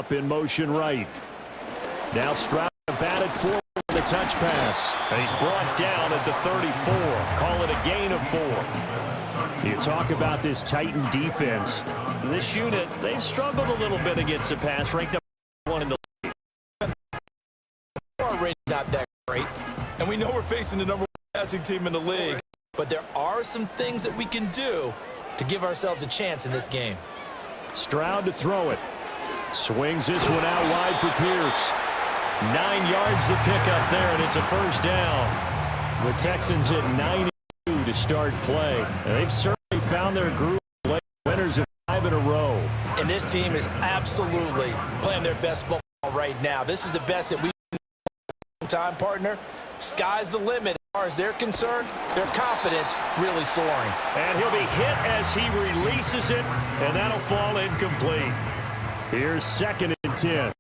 snap in motion right. Now Stroud batted forward with a touch pass. And he's brought down at the 34. Call it a gain of 4. You talk about this Titan defense. This unit, they've struggled a little bit against the pass, ranked number 1 in the league. Already not that great, and we know we're facing the number 1 passing team in the league. But there are some things that we can do to give ourselves a chance in this game. Stroud to throw it. Swings this one out wide for Pierce. 9 yards the pickup there, and it's a first down. The Texans hit 9-2 to start play. And they've certainly found their groove. Winners of 5 in a row. And this team is absolutely playing their best football right now. This is the best that we've seen time, partner. Sky's the limit. As far as they're concerned, their confidence really soaring. And he'll be hit as he releases it, and that'll fall incomplete. Here's 2nd and 10.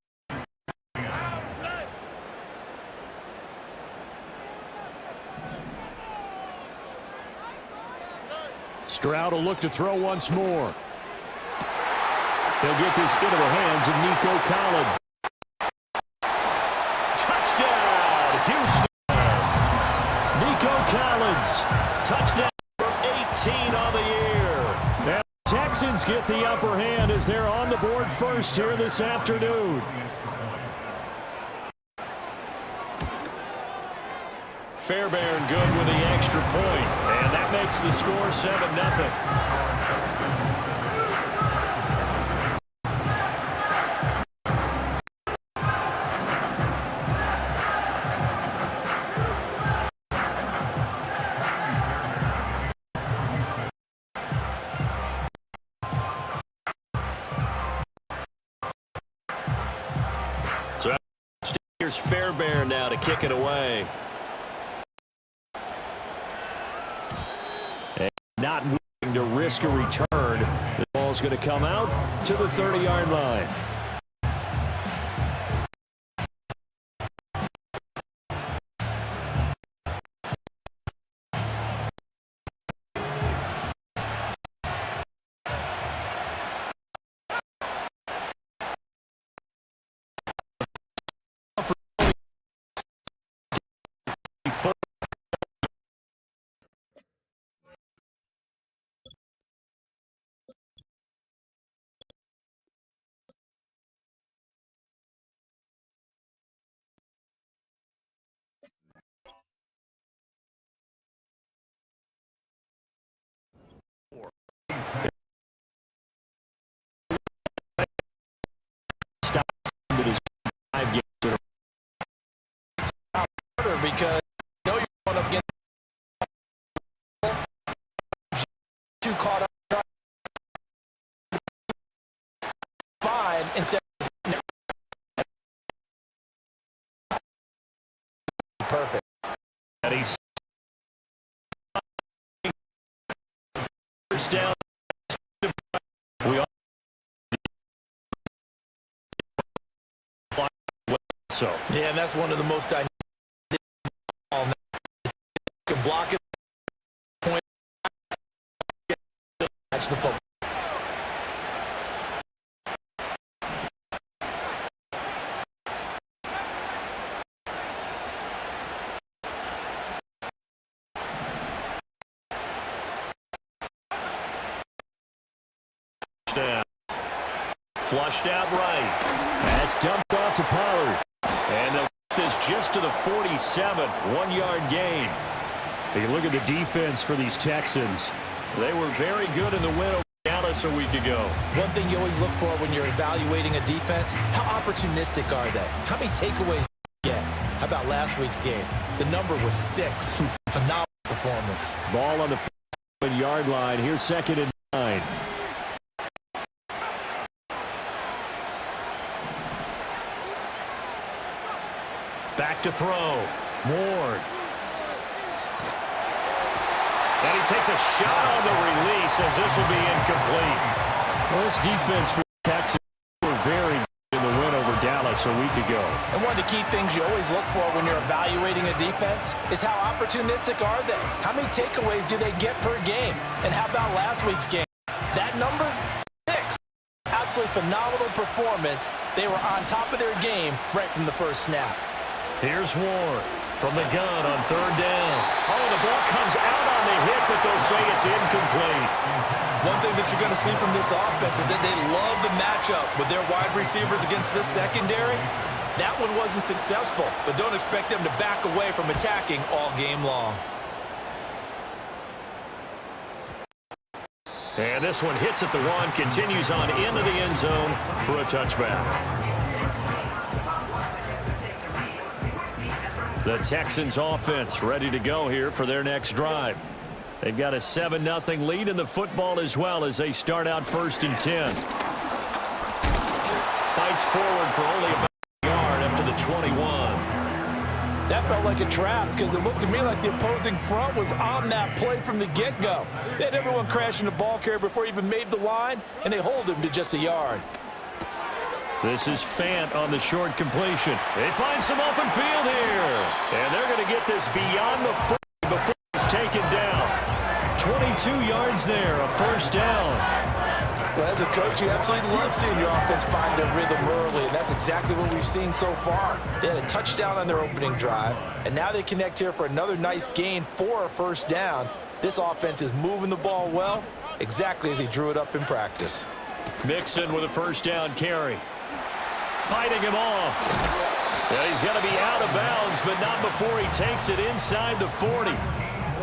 Stroud will look to throw once more. He'll get this into the hands of Nico Collins. Touchdown, Houston. Nico Collins, touchdown for 18 on the year. And the Texans get the upper hand as they're on the board first here this afternoon. Fairbairn good with the extra point, and that makes the score 7-0. So here's Fairbairn now to kick it away. Not willing to risk a return. The ball's going to come out to the 30-yard line. Because you know you're going up against too caught up fine instead of perfect. And he's first down. We all so yeah, and that's one of the most dynamic. Can block it, point, catch the football. Down. Flushed out right. That's dumped off to Pollard. And they'll get this just to the 47, 1-yard gain. You look at the defense for these Texans. They were very good in the win over Dallas a week ago. One thing you always look for when you're evaluating a defense, how opportunistic are they? How many takeaways did they get? How about last week's game? The number was 6. Phenomenal performance. Ball on the 1-yard line. Here's 2nd and 9. Back to throw. Ward. And he takes a shot on the release as this will be incomplete. Well, this defense for the Texans were very good in the win over Dallas a week ago. And one of the key things you always look for when you're evaluating a defense is how opportunistic are they? How many takeaways do they get per game? And how about last week's game? That number, 6. Absolutely phenomenal performance They were on top of their game right from the first snap. Here's Ward from the gun on third down. Oh, the ball comes out on the hit, but they'll say it's incomplete. One thing that you're going to see from this offense is that they love the matchup with their wide receivers against this secondary. That one wasn't successful, but don't expect them to back away from attacking all game long. And this one hits at the one, continues on into the end zone for a touchback. The Texans offense ready to go here for their next drive. They've got a 7-0 lead in the football as well as they start out 1st and 10. Fights forward for only about a yard up to the 21. That felt like a trap because it looked to me like the opposing front was on that play from the get-go. They had everyone crashing the ball carrier before he even made the line, and they hold him to just a yard. This is Fant on the short completion. They find some open field here. And they're going to get this beyond the 40 before it's taken down. 22 yards there, a first down. Well, as a coach, you absolutely love seeing your offense find their rhythm early, and that's exactly what we've seen so far. They had a touchdown on their opening drive, and now they connect here for another nice gain for a first down. This offense is moving the ball well, exactly as he drew it up in practice. Mixon with a first down carry. Fighting him off. Yeah, he's going to be out of bounds, but not before he takes it inside the 40.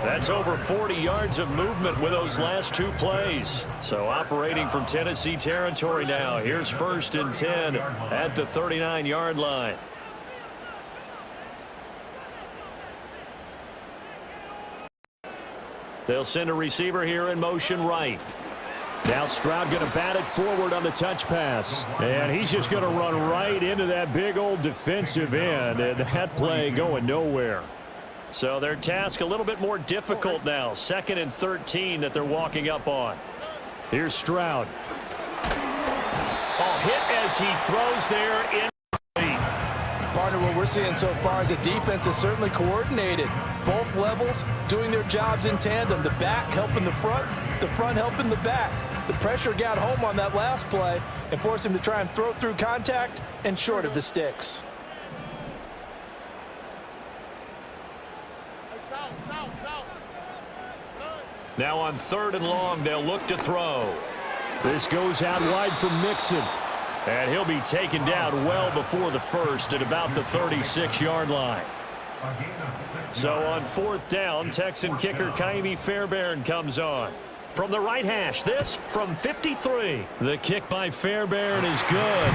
That's over 40 yards of movement with those last two plays. So operating from Tennessee territory now. Here's 1st and 10 at the 39-yard line. They'll send a receiver here in motion right. Now Stroud going to bat it forward on the touch pass. And he's just going to run right into that big old defensive end. And that play going nowhere. So their task a little bit more difficult now. 2nd and 13 that they're walking up on. Here's Stroud. Oh, hit as he throws there in. Partner, what we're seeing so far is the defense is certainly coordinated. Both levels doing their jobs in tandem. The back helping the front helping the back. The pressure got home on that last play and forced him to try and throw through contact and short of the sticks. Now on 3rd and long, they'll look to throw. This goes out wide for Mixon. And he'll be taken down well before the first at about the 36-yard line. So on 4th down, Texan kicker Kaimi Fairbairn comes on. From the right hash, this from 53. The kick by Fairbairn is good.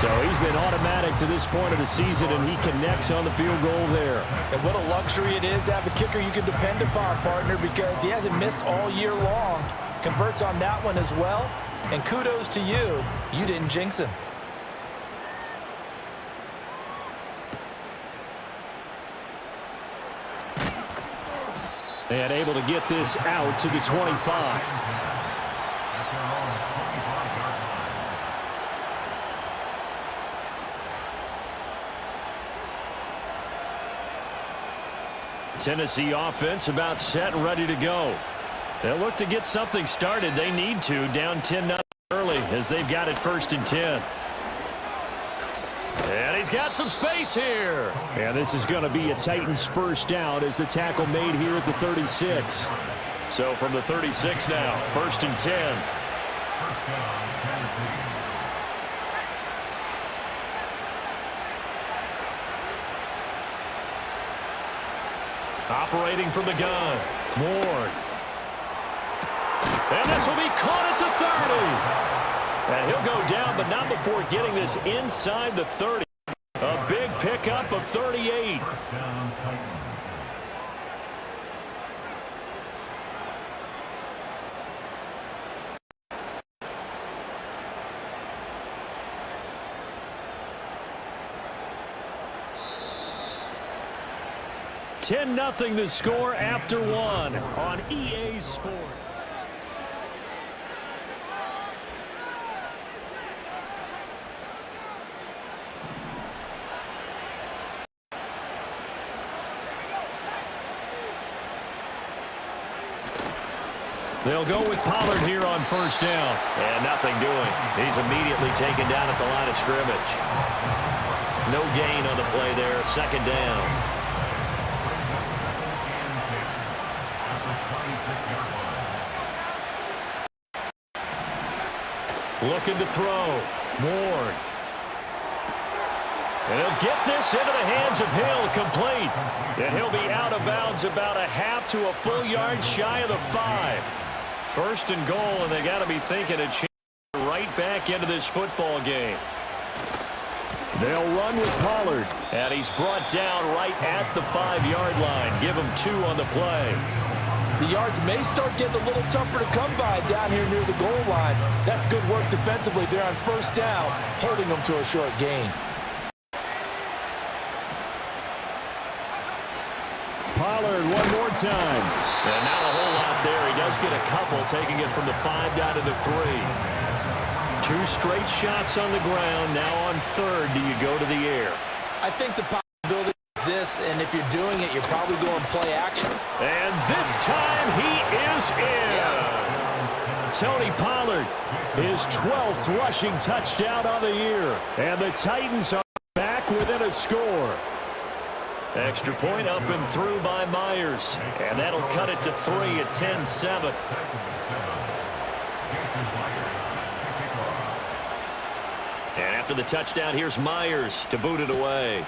So he's been automatic to this point of the season, and he connects on the field goal there. And what a luxury it is to have a kicker you can depend upon, partner, because he hasn't missed all year long. Converts on that one as well. And kudos to you. You didn't jinx him. And able to get this out to the 25. Tennessee offense about set and ready to go. They'll look to get something started. They need to, down 10-0 early as they've got it 1st and 10. And he's got some space here. And this is going to be a Titans first down as the tackle made here at the 36. So from the 36 now, 1st and 10. Operating from the gun, Ward. And this will be caught at the 30. And he'll go down, but not before getting this inside the 30. A big pickup of 38. (10-0) the score after one on EA Sports. They'll go with Pollard here on first down. And nothing doing. He's immediately taken down at the line of scrimmage. No gain on the play there. Second down. Looking to throw. Ward. And he'll get this into the hands of Hill, complete. And he'll be out of bounds about a half to a full yard shy of the 5. First and goal, and they got to be thinking a chance right back into this football game. They'll run with Pollard, and he's brought down right at the 5-yard line. Give him 2 on the play. The yards may start getting a little tougher to come by down here near the goal line. That's good work defensively there on first down, holding them to a short gain. Pollard one more time. And not a whole lot there. He does get a couple, taking it from the 5 down to the 3. 2 straight shots on the ground. Now on third, do you go to the air? I think the possibility exists, and if you're doing it, you're probably going play action. And this time he is in. Yes. Tony Pollard, his 12th rushing touchdown on the year. And the Titans are back within a score. Extra point up and through by Myers. And that'll cut it to 3 at 10-7. And after the touchdown, here's Myers to boot it away.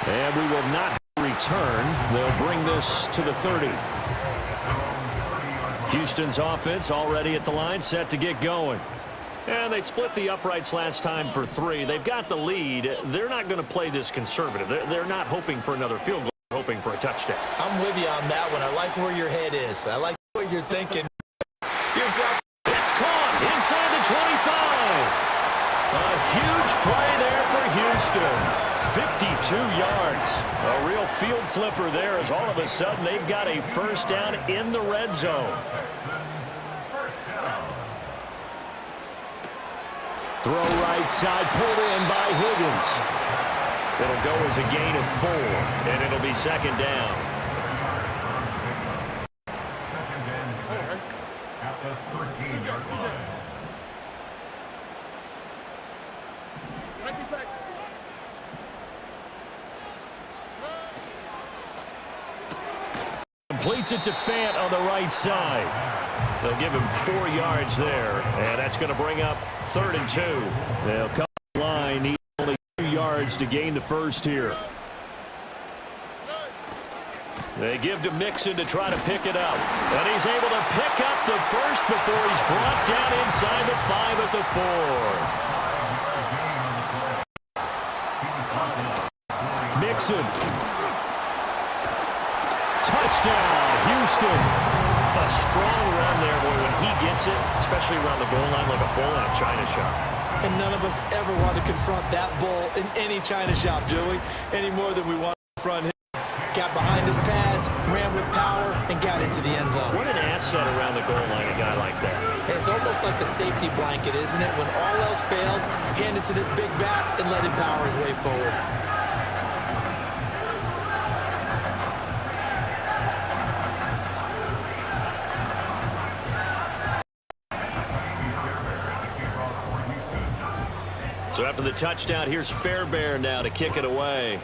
And we will not return. They'll bring this to the 30. Houston's offense already at the line, set to get going. And they split the uprights last time for 3. They've got the lead. They're not going to play this conservative. They're not hoping for another field goal, hoping for a touchdown. I'm with you on that one. I like where your head is. I like what you're thinking. You're exactly. It's caught inside the 25. A huge play there for Houston. 52 yards. A real field flipper there as all of a sudden they've got a first down in the red zone. Throw right side, pulled in by Higgins. It'll go as a gain of 4, and it'll be second down. At the 13-yard line. Completes it to Fant on the right side. They'll give him 4 yards there, and that's going to bring up 3rd and 2. They'll come the line, need only 2 yards to gain the first here. They give to Mixon to try to pick it up, and he's able to pick up the first before he's brought down inside the 5 at the 4. Mixon. Touchdown, Houston. A strong run there, boy, when he gets it, especially around the goal line like a bull in a china shop. And none of us ever want to confront that bull in any china shop, do we? Any more than we want to confront him. Got behind his pads, ran with power, and got into the end zone. What an asset around the goal line, a guy like that. It's almost like a safety blanket, isn't it? When all else fails, hand it to this big back and let him power his way forward. So after the touchdown, here's Fairbairn now to kick it away.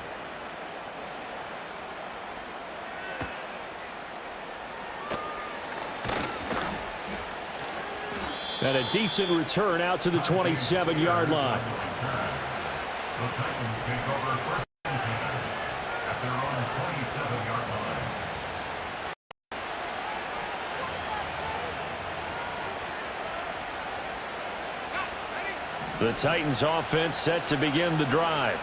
And a decent return out to the 27-yard line. The Titans take over first and 10 at their own 27-yard line. The Titans offense set to begin the drive.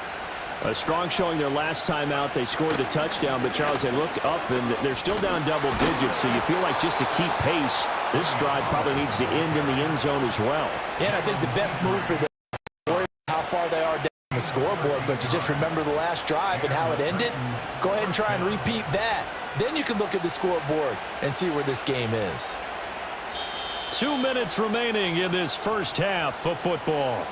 A strong showing their last time out. They scored the touchdown, but Charles, they look up and they're still down double digits, so you feel like just to keep pace, this drive probably needs to end in the end zone as well. Yeah, and I think the best move for them is worry about how far they are down the scoreboard, but to just remember the last drive and how it ended, go ahead and try and repeat that. Then you can look at the scoreboard and see where this game is. 2 minutes remaining in this first half of football.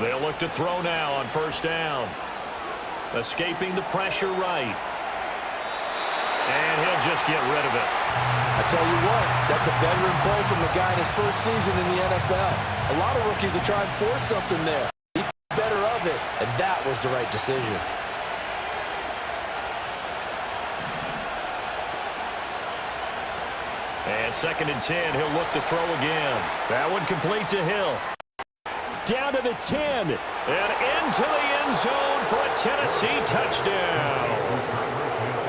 They'll look to throw now on first down. Escaping the pressure right. And he'll just get rid of it. I tell you what, that's a veteran play from the guy in his first season in the NFL. A lot of rookies are trying to force something there. He got better of it, and that was the right decision. And 2nd and 10, he'll look to throw again. That one complete to Hill. Down to the 10. And into the end zone for a Tennessee touchdown.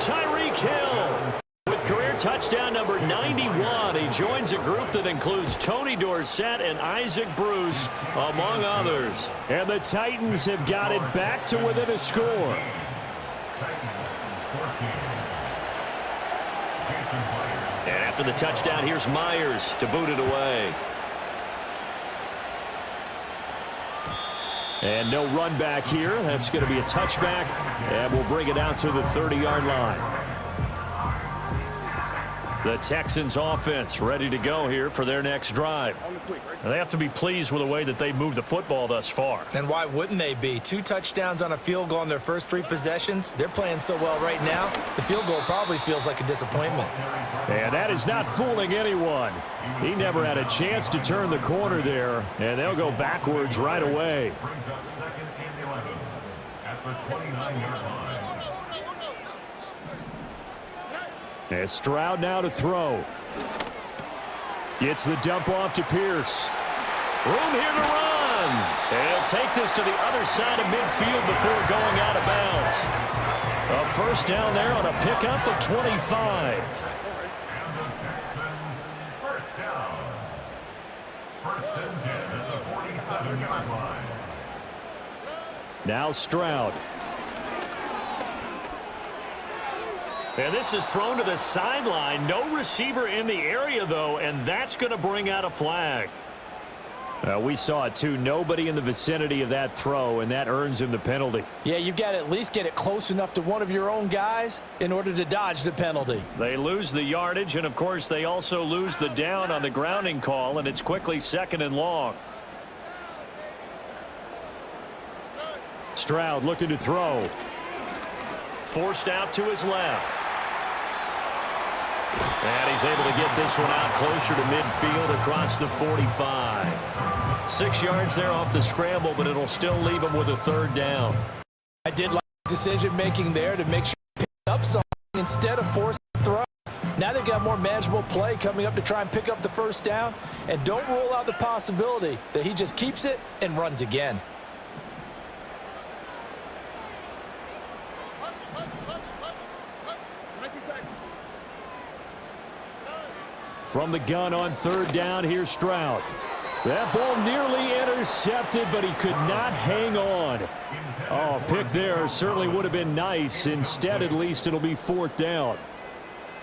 Tyreek Hill with career touchdown number 91. He joins a group that includes Tony Dorsett and Isaac Bruce, among others. And the Titans have got it back to within a score. And after the touchdown, here's Myers to boot it away. And no run back here. That's going to be a touchback, and we'll bring it out to the 30-yard line. The Texans offense ready to go here for their next drive. They have to be pleased with the way that they've moved the football thus far. And why wouldn't they be? 2 touchdowns on a field goal in their first 3 possessions. They're playing so well right now, the field goal probably feels like a disappointment. And that is not fooling anyone. He never had a chance to turn the corner there, and they'll go backwards right away. Brings up 2nd and 11 at the 29-yard line. And Stroud now to throw. Gets the dump off to Pierce. Room here to run. And he'll take this to the other side of midfield before going out of bounds. A first down there on a pickup of 25. And the Texans first down. 1st and 10 at the 47-yard line. Now Stroud. And this is thrown to the sideline. No receiver in the area, though, and that's going to bring out a flag. We saw it, too. Nobody in the vicinity of that throw, and that earns him the penalty. Yeah, you've got to at least get it close enough to one of your own guys in order to dodge the penalty. They lose the yardage, and, of course, they also lose the down on the grounding call, and it's quickly 2nd and long. Stroud looking to throw. Forced out to his left. And he's able to get this one out closer to midfield across the 45. 6 yards there off the scramble, but it'll still leave him with a 3rd down. I did like decision-making there to make sure he picked up something instead of forcing the throw. Now they've got more manageable play coming up to try and pick up the first down, and don't rule out the possibility that he just keeps it and runs again. From the gun on 3rd down, here's Stroud. That ball nearly intercepted, but he could not hang on. Oh, pick there certainly would have been nice. Instead, at least, it'll be 4th down.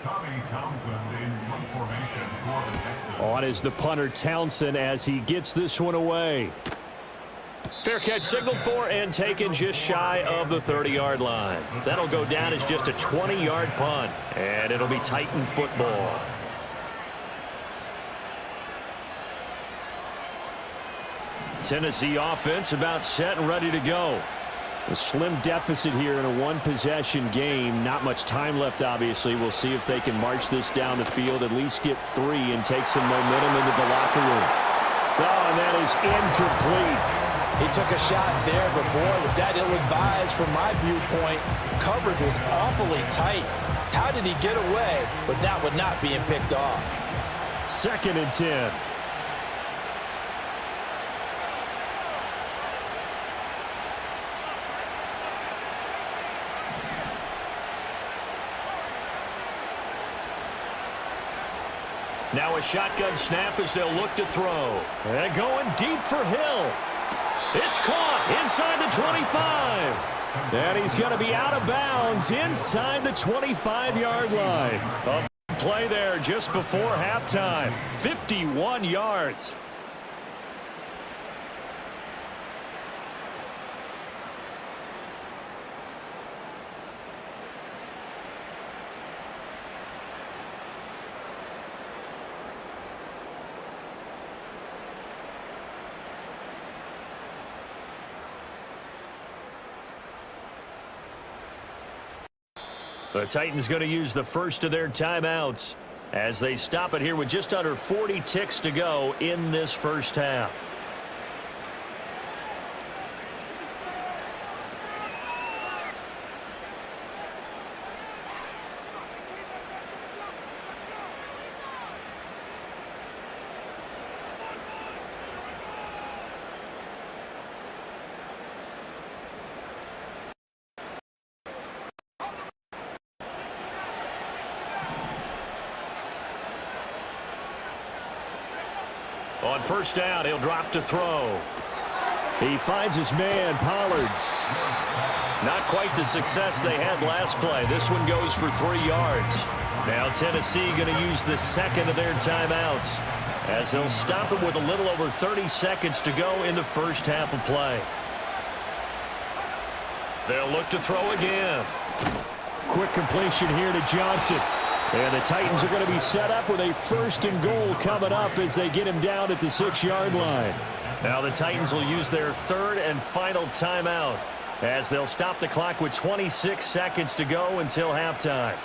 Tommy Townsend in one formation for the Texans. On is the punter Townsend as he gets this one away. Fair catch signaled for and taken just shy of the 30-yard line. That'll go down as just a 20-yard punt, and it'll be Titan football. Tennessee offense about set and ready to go. A slim deficit here in a 1-possession game. Not much time left, obviously. We'll see if they can march this down the field, at least get 3 and take some momentum into the locker room. Oh, and that is incomplete. He took a shot there, but boy, was that ill-advised from my viewpoint. Coverage was awfully tight. How did he get away with that one not being picked off? 2nd and 10. Now a shotgun snap as they'll look to throw. And going deep for Hill. It's caught inside the 25. And he's going to be out of bounds inside the 25-yard line. A big play there just before halftime. 51 yards. The Titans going to use the first of their timeouts as they stop it here with just under 40 ticks to go in this first half. On first down, he'll drop to throw. He finds his man, Pollard. Not quite the success they had last play. This one goes for 3 yards. Now Tennessee going to use the second of their timeouts as they'll stop it with a little over 30 seconds to go in the first half of play. They'll look to throw again. Quick completion here to Johnson. And the Titans are going to be set up with a 1st and goal coming up as they get him down at the 6-yard line. Now the Titans will use their 3rd and final timeout as they'll stop the clock with 26 seconds to go until halftime.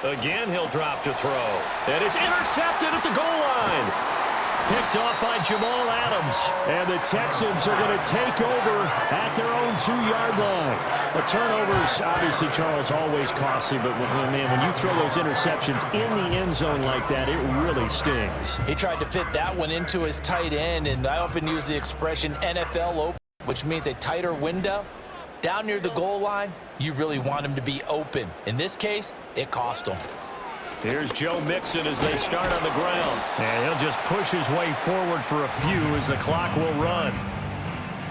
Again, he'll drop to throw. And it's intercepted at the goal line. Picked off by Jamal Adams. And the Texans are going to take over at their own 2-yard line. The turnovers, obviously, Charles, always costly. But, man, when you throw those interceptions in the end zone like that, it really stings. He tried to fit that one into his tight end, and I often use the expression NFL open, which means a tighter window. Down near the goal line, you really want him to be open. In this case, it cost him. Here's Joe Mixon as they start on the ground. And he'll just push his way forward for a few as the clock will run.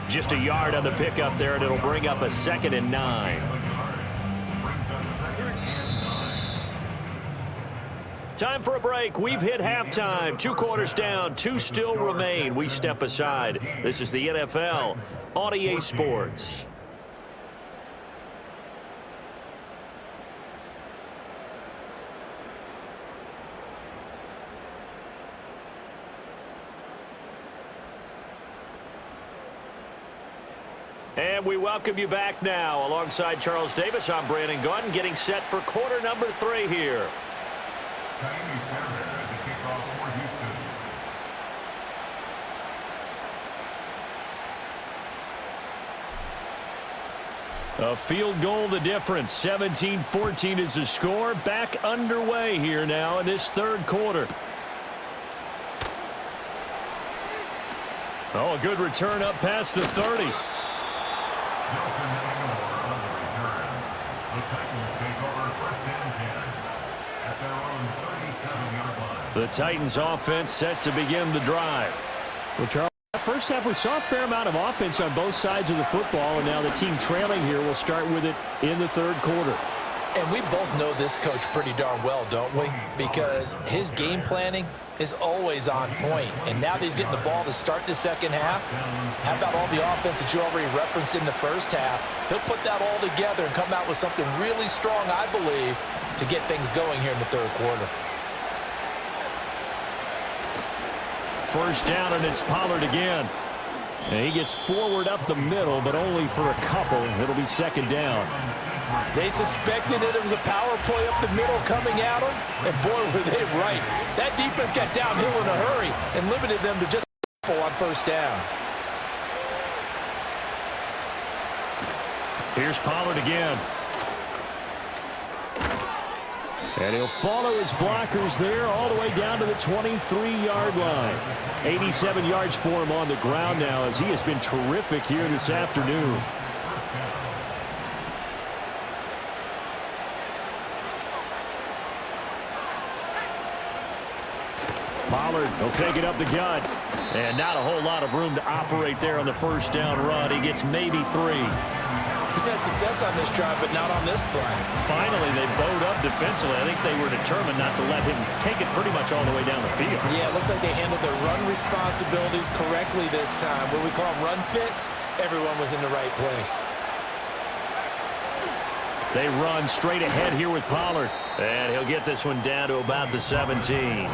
Just a yard on the pickup there, and it'll bring up a 2nd and 9. Time for a break. We've hit halftime. 2 quarters down, 2 still remain. We step aside. This is the NFL on EA Sports. And we welcome you back now. Alongside Charles Davis, I'm Brandon Gaudin, getting set for quarter number 3 here. A field goal the difference. 17-14 is the score. Back underway here now in this 3rd quarter. Oh, a good return up past the 30. The Titans offense set to begin the drive. Well, Charles, first half we saw a fair amount of offense on both sides of the football, and now the team trailing here will start with it in the 3rd quarter. And we both know this coach pretty darn well, don't we? Because his game planning is always on point. And now that he's getting the ball to start the 2nd half, how about all the offense that you already referenced in the 1st half? He'll put that all together and come out with something really strong, I believe, to get things going here in the 3rd quarter. First down, and it's Pollard again. And he gets forward up the middle, but only for a couple. It'll be 2nd down. They suspected that it was a power play up the middle coming at them, and boy, were they right. That defense got downhill in a hurry and limited them to just a couple on 1st down. Here's Pollard again. And he'll follow his blockers there all the way down to the 23-yard line. 87 yards for him on the ground now as he has been terrific here this afternoon. Pollard will take it up the gut. And not a whole lot of room to operate there on the 1st down run. He gets maybe 3. He's had success on this drive, but not on this play. Finally, they bowed up defensively. I think they were determined not to let him take it pretty much all the way down the field. Yeah, it looks like they handled their run responsibilities correctly this time. What we call them run fits, everyone was in the right place. They run straight ahead here with Pollard. And he'll get this one down to about the 17.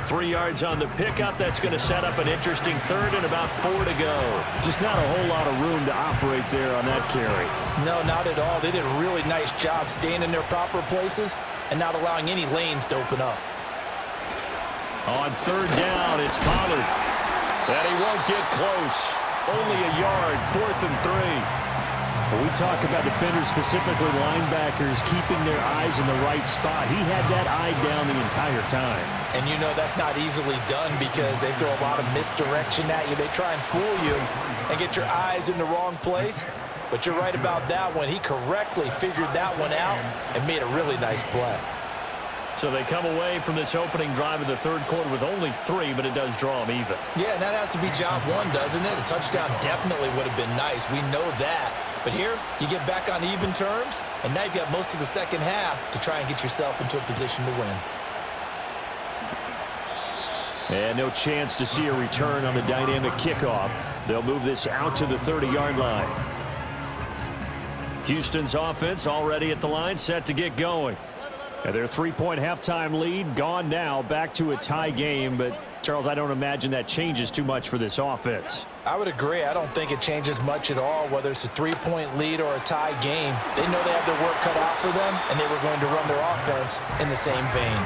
3 yards on the pickup. That's going to set up an interesting third and about 4 to go. Just not a whole lot of room to operate there on that carry. No, not at all. They did a really nice job staying in their proper places and not allowing any lanes to open up. On third down, it's Pollard. And he won't get close. Only a yard, 4th and 3. When we talk about defenders, specifically linebackers, keeping their eyes in the right spot, he had that eye down the entire time. And you know that's not easily done because they throw a lot of misdirection at you. They try and fool you and get your eyes in the wrong place. But you're right about that one. He correctly figured that one out and made a really nice play. So they come away from this opening drive in the third quarter with only 3, but it does draw them even. Yeah, and that has to be job one, doesn't it? A touchdown definitely would have been nice. We know that. But here, you get back on even terms, and now you've got most of the second half to try and get yourself into a position to win. And no chance to see a return on the dynamic kickoff. They'll move this out to the 30-yard line. Houston's offense already at the line, set to get going. And their 3-point halftime lead gone now, back to a tie game. But, Charles, I don't imagine that changes too much for this offense. I would agree. I don't think it changes much at all, whether it's a 3-point lead or a tie game. They know they have their work cut out for them, and they were going to run their offense in the same vein.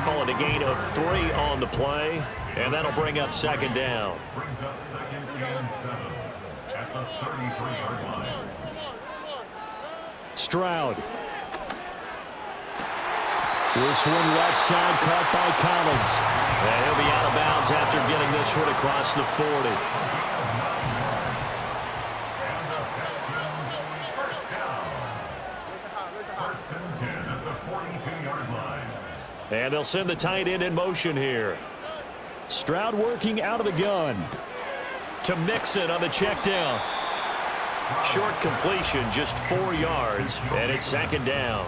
Call it a gain of 3 on the play, and that'll bring up second down. Brings up 2nd and 7 at the 33-yard line. Stroud. This one left side, caught by Collins. And he'll be out of bounds after getting this one across the 40. And the Texans first down. 1st and 10 at the 42-yard line. And they'll send the tight end in motion here. Stroud working out of the gun. To Mixon on the check down. Short completion, just 4 yards, and it's second down.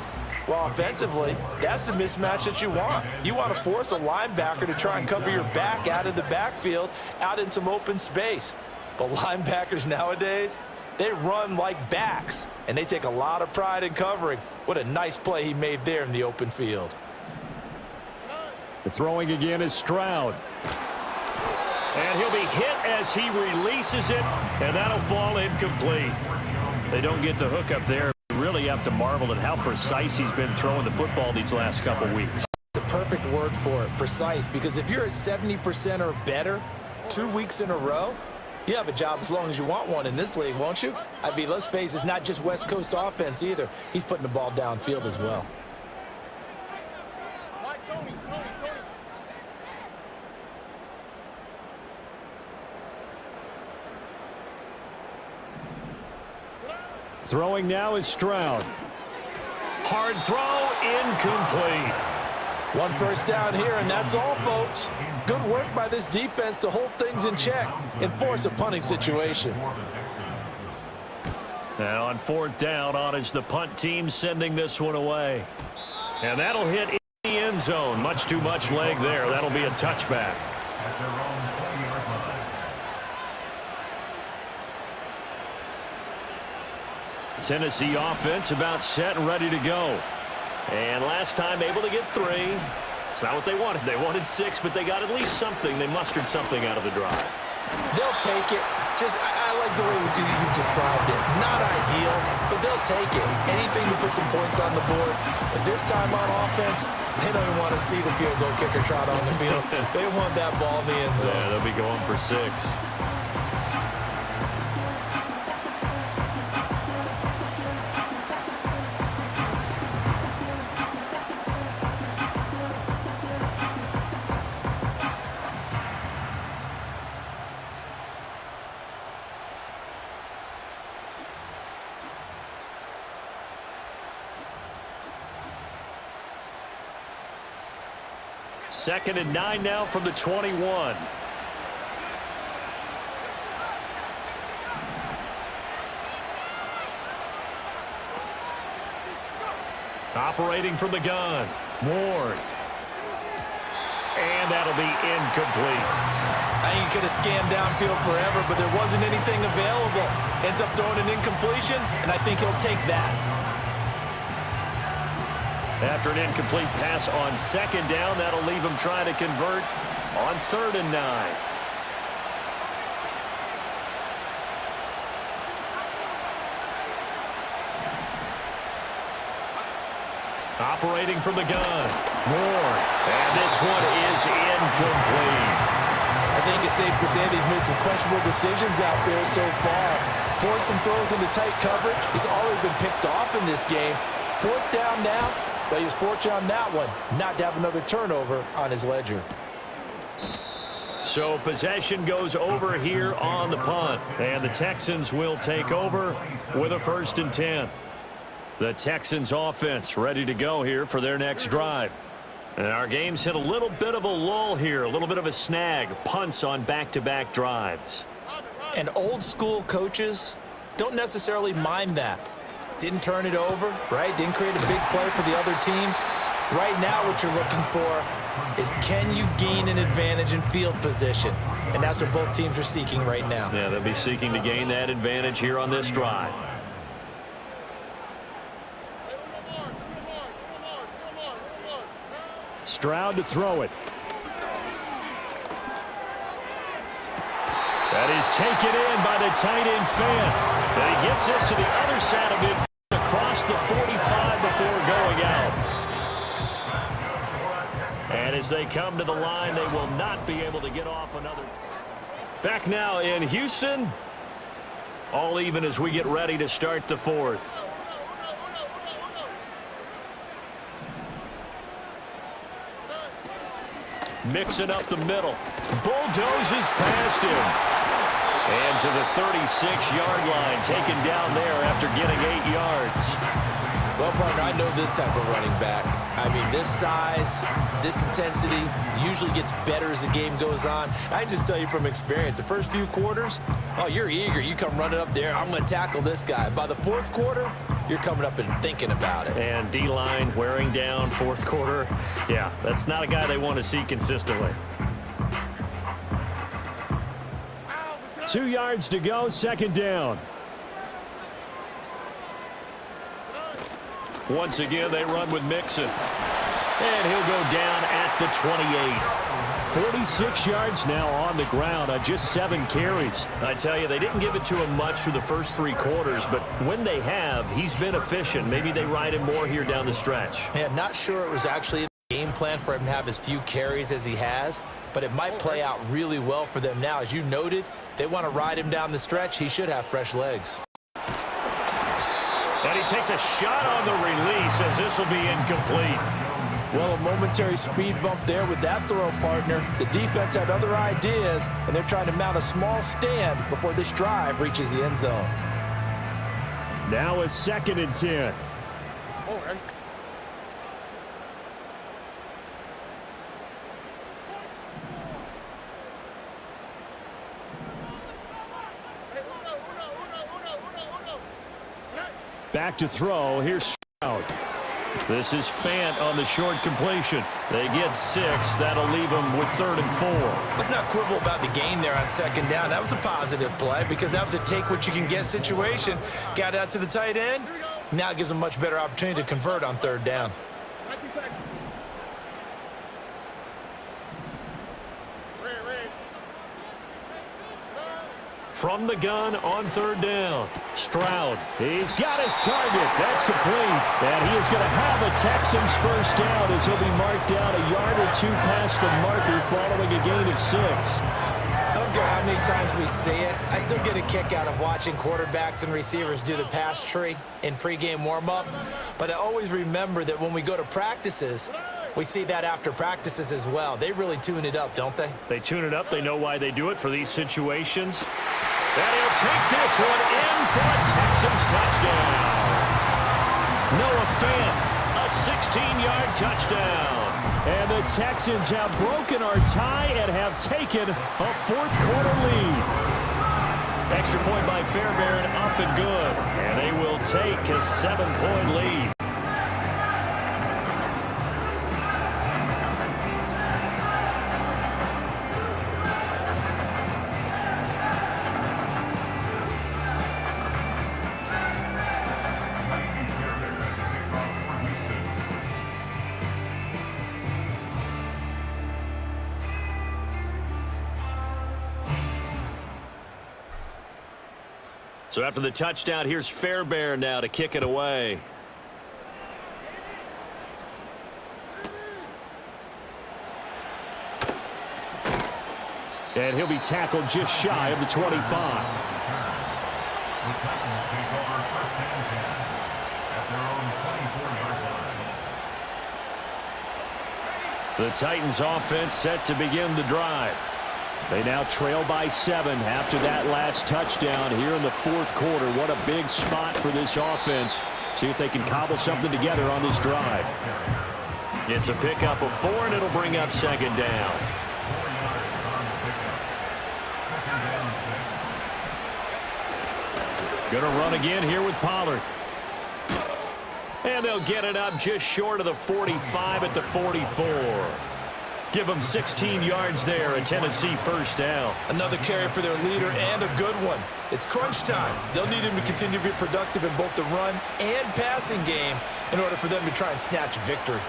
Well, offensively, that's the mismatch that you want. You want to force a linebacker to try and cover your back out of the backfield, out in some open space. But linebackers nowadays, they run like backs, and they take a lot of pride in covering. What a nice play he made there in the open field. The throwing again is Stroud. And he'll be hit as he releases it, and that'll fall incomplete. They don't get the hook up there. You really have to marvel at how precise he's been throwing the football these last couple weeks. The perfect word for it, precise, because if you're at 70% or better 2 weeks in a row, you have a job as long as you want one in this league, won't you? I mean, let's face it, it's not just West Coast offense either. He's putting the ball downfield as well. Throwing now is Stroud. Hard throw, incomplete. 1 first down here, and that's all, folks. Good work by this defense to hold things in check and force a punting situation. Now on 4th down, on is the punt team sending this one away. And that'll hit in the end zone. Much too much leg there. That'll be a touchback. At their own 20-yard line. Tennessee offense about set and ready to go. And last time able to get 3. It's not what they wanted. They wanted 6, but they got at least something. They mustered something out of the drive. They'll take it. I like the way you've described it. Not ideal, but they'll take it. Anything to put some points on the board. But this time on offense, they don't even want to see the field goal kicker trot on the field. They want that ball in the end zone. Yeah, they'll be going for 6. Second and 9 now from the 21. Operating from the gun, Ward. And that'll be incomplete. I think he could have scanned downfield forever, but there wasn't anything available. Ends up throwing an incompletion, and I think he'll take that. After an incomplete pass on second down, that'll leave him trying to convert on 3rd and 9. Operating from the gun, Ward. And this one is incomplete. I think it's safe to say that he's made some questionable decisions out there so far. Forced some throws into tight coverage. He's already been picked off in this game. 4th down now, but he was fortunate on that one not to have another turnover on his ledger. So possession goes over here on the punt, and the Texans will take over with a 1st and 10. The Texans offense ready to go here for their next drive. And our game's hit a little bit of a lull here, a little bit of a snag, punts on back-to-back drives. And old school coaches don't necessarily mind that. Didn't turn it over, right? Didn't create a big play for the other team. Right now what you're looking for is, can you gain an advantage in field position? And that's what both teams are seeking right now. Yeah, they'll be seeking to gain that advantage here on this drive. Stroud to throw it. That is taken in by the tight end Fan. And he gets this to the other side of midfield across the 45 before going out. And as they come to the line, they will not be able to get off another. Back now in Houston. All even as we get ready to start the 4th. Mixing up the middle. Bulldozes past him. And to the 36-yard line, taken down there after getting 8 yards. Well, partner, I know this type of running back. I mean, this size, this intensity usually gets better as the game goes on. I just tell you from experience, the first few quarters, oh, you're eager. You come running up there, I'm going to tackle this guy. By the 4th quarter, you're coming up and thinking about it. And D-line wearing down 4th quarter. Yeah, that's not a guy they want to see consistently. 2 yards to go, 2nd down. Once again, they run with Mixon. And he'll go down at the 28. 46 yards now on the ground on just 7 carries. I tell you, they didn't give it to him much through the first 3 quarters, but when they have, he's been efficient. Maybe they ride him more here down the stretch. Yeah, not sure it was actually in the game plan for him to have as few carries as he has, but it might play out really well for them now. As you noted, if they want to ride him down the stretch, he should have fresh legs. And he takes a shot on the release as this will be incomplete. Well, a momentary speed bump there with that throw, partner. The defense had other ideas, and they're trying to mount a small stand before this drive reaches the end zone. Now a 2nd and 10. Back to throw. Here's Stroud. This is Fant on the short completion. They get 6. That'll leave them with 3rd and 4. Let's not quibble about the gain there on 2nd down. That was a positive play because that was a take-what-you-can-get situation. Got out to the tight end. Now it gives them a much better opportunity to convert on 3rd down. From the gun on 3rd down, Stroud. He's got his target. That's complete. And he is going to have a Texans 1st down as he'll be marked down a yard or 2 past the marker following a gain of 6. I don't care how many times we see it. I still get a kick out of watching quarterbacks and receivers do the pass tree in pregame warm-up. But I always remember that when we go to practices, we see that after practices as well. They really tune it up, don't they? They tune it up. They know why they do it for these situations. And he'll take this one in for a Texans touchdown. Noah Fant, a 16-yard touchdown. And the Texans have broken our tie and have taken a 4th quarter lead. Extra point by Fairbairn, up and good. And they will take a 7-point lead. So after the touchdown, here's Fairbairn now to kick it away. And he'll be tackled just shy of the 25. The Titans take over first and 10 at their own 24-yard line. The Titans offense set to begin the drive. They now trail by 7 after that last touchdown here in the fourth quarter. What a big spot for this offense. See if they can cobble something together on this drive. It's a pickup of 4, and it'll bring up second down. 4 yards on the pickup. Second down 6. Going to run again here with Pollard. And they'll get it up just short of the 45 at the 44. Give them 16 yards there, a Tennessee first down. Another carry for their leader and a good one. It's crunch time. They'll need him to continue to be productive in both the run and passing game in order for them to try and snatch victory.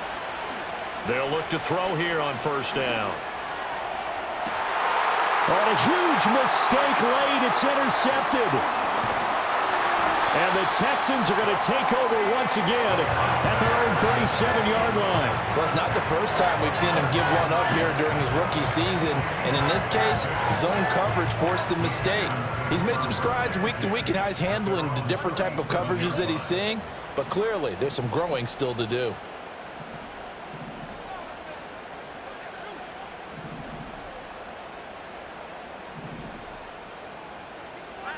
They'll look to throw here on first down. And a huge mistake late. It's intercepted. And the Texans are going to take over once again at their own 37-yard line. Well, it's not the first time we've seen him give one up here during his rookie season. And in this case, zone coverage forced the mistake. He's made some strides week to week in how he's handling the different type of coverages that he's seeing. But clearly, there's some growing still to do.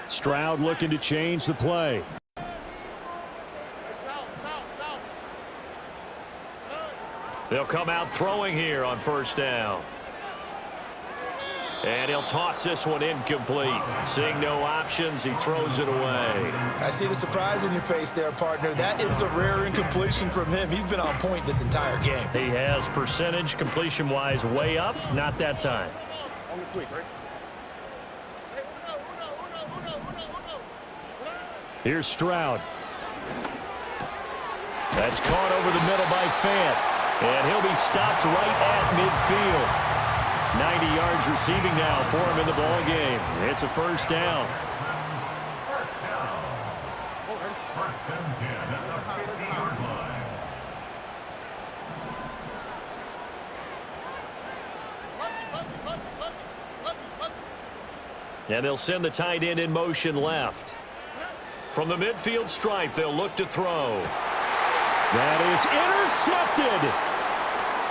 Stroud looking to change the play. They'll come out throwing here on first down. And he'll toss this one incomplete. Seeing no options, he throws it away. I see the surprise in your face there, partner. That is a rare incompletion from him. He's been on point this entire game. He has percentage completion-wise way up. Not that time. Here's Stroud. That's caught over the middle by Fant. And he'll be stopped right at midfield. 90 yards receiving now for him in the ball game. It's a first down. First down. First and 10 at the 50-yard line. And they'll send the tight end in motion left. From the midfield stripe, they'll look to throw. That is intercepted.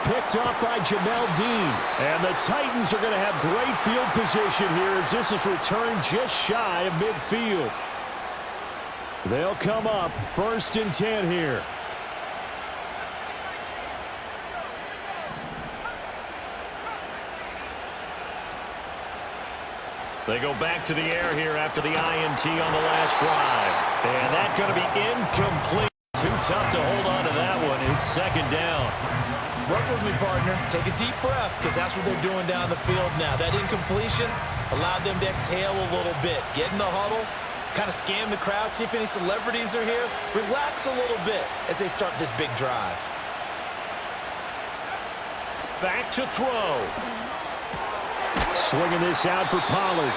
Picked off by Jamel Dean. And the Titans are going to have great field position here as this is returned just shy of midfield. They'll come up first and 10 here. They go back to the air here after the INT on the last drive. And that's going to be incomplete. Too tough to hold on to that one. It's second down. Work with me, partner. Take a deep breath because that's what they're doing down the field now. That incompletion allowed them to exhale a little bit. Get in the huddle, kind of scan the crowd, see if any celebrities are here. Relax a little bit as they start this big drive. Back to throw. Swinging this out for Pollard.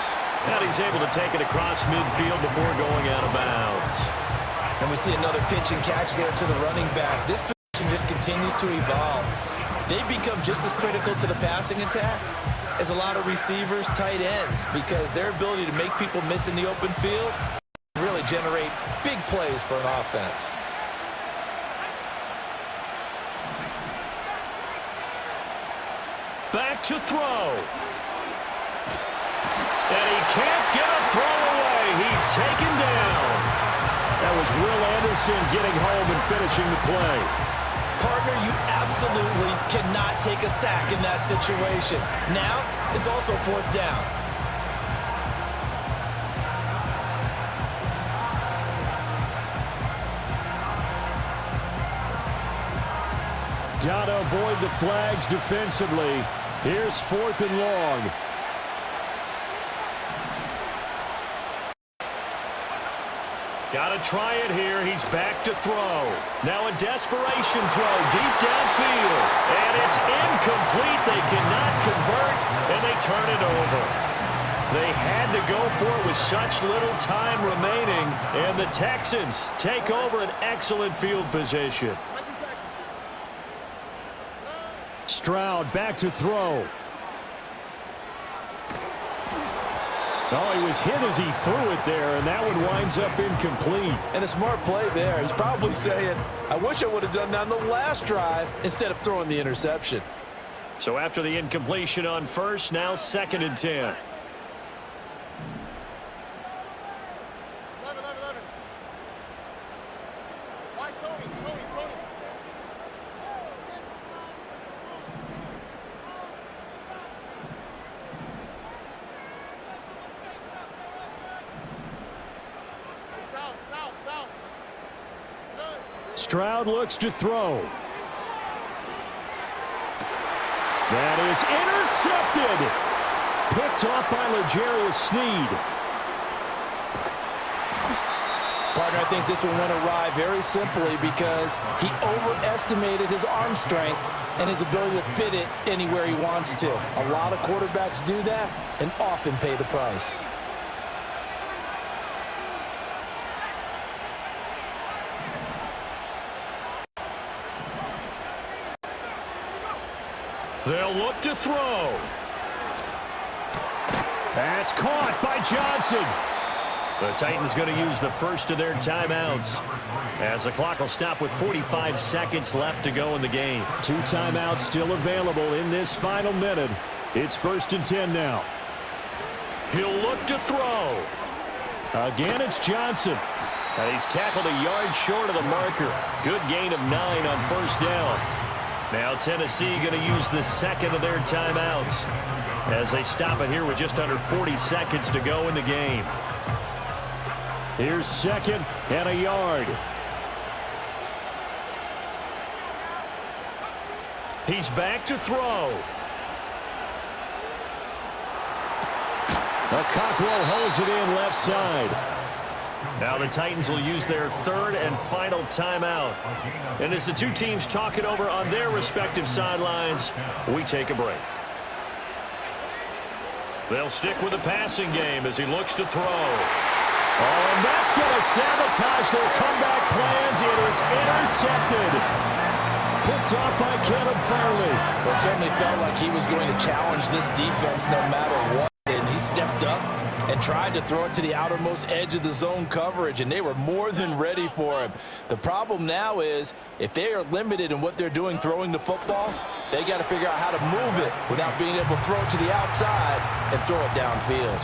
And he's able to take it across midfield before going out of bounds. And we see another pitch and catch there to the running back. This position just continues to evolve. They become just as critical to the passing attack as a lot of receivers, tight ends, because their ability to make people miss in the open field really generate big plays for an offense. Back to throw. And he can't get a throw away. He's taken down. That was Will Anderson getting home and finishing the play. Partner, you absolutely cannot take a sack in that situation. Now, it's also fourth down. Got to avoid the flags defensively. Here's fourth and long. Got to try it here. He's back to throw. Now a desperation throw deep downfield. And it's incomplete. They cannot convert, and they turn it over. They had to go for it with such little time remaining, and the Texans take over an excellent field position. Stroud back to throw. Oh, he was hit as he threw it there, and that one winds up incomplete. And a smart play there. He's probably saying, I wish I would have done that on the last drive instead of throwing the interception. So after the incompletion on first, now 2nd and 10. Stroud looks to throw. That is intercepted. Picked off by L'Jarius Sneed. Partner, I think this one went awry very simply because he overestimated his arm strength and his ability to fit it anywhere he wants to. A lot of quarterbacks do that and often pay the price. They'll look to throw. That's caught by Johnson. The Titans going to use the first of their timeouts as the clock will stop with 45 seconds left to go in the game. 2 timeouts still available in this final minute. It's 1st and 10 now. He'll look to throw. Again, it's Johnson. And he's tackled a yard short of the marker. Good gain of 9 on first down. Now Tennessee going to use the second of their timeouts as they stop it here with just under 40 seconds to go in the game. Here's 2nd and a yard. He's back to throw. Cockrell holds it in left side. Now the Titans will use their 3rd and final timeout. And as the two teams talk it over on their respective sidelines, we take a break. They'll stick with the passing game as he looks to throw. Oh, and that's going to sabotage their comeback plans. It is intercepted. Picked off by Caleb Farley. Well, it certainly felt like he was going to challenge this defense no matter what. And he stepped up and tried to throw it to the outermost edge of the zone coverage, and they were more than ready for him. The problem now is if they are limited in what they're doing throwing the football, they got to figure out how to move it without being able to throw it to the outside and throw it downfield.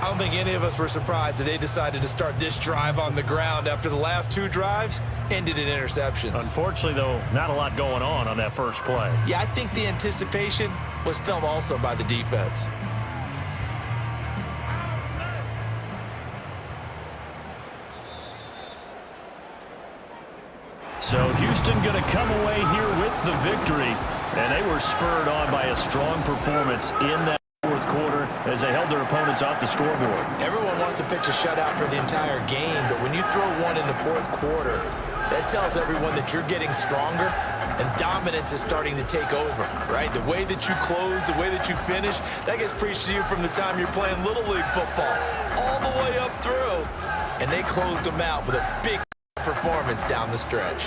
I don't think any of us were surprised that they decided to start this drive on the ground after the last 2 drives ended in interceptions. Unfortunately, though, not a lot going on that first play. Yeah, I think the anticipation was felt also by the defense. So Houston going to come away here with the victory, and they were spurred on by a strong performance in that 4th quarter as they held their opponents off the scoreboard. Everyone wants to pitch a shutout for the entire game, but when you throw one in the 4th quarter, that tells everyone that you're getting stronger and dominance is starting to take over, right? The way that you close, the way that you finish, that gets preached to you from the time you're playing Little League football all the way up through, and they closed them out with a big performance down the stretch.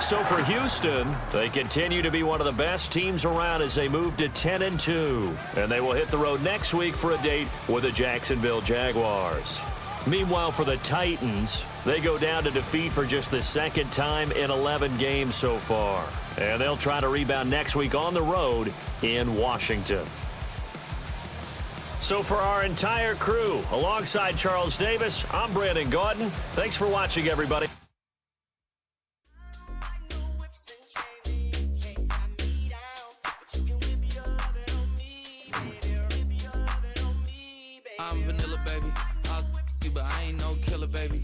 So for Houston, they continue to be one of the best teams around as they move to 10-2. And they will hit the road next week for a date with the Jacksonville Jaguars. Meanwhile, for the Titans, they go down to defeat for just the 2nd time in 11 games so far. And they'll try to rebound next week on the road in Washington. So for our entire crew, alongside Charles Davis, I'm Brandon Gaudin. Thanks for watching, everybody. I'm vanilla, baby. I'll you, but I ain't no killer, baby.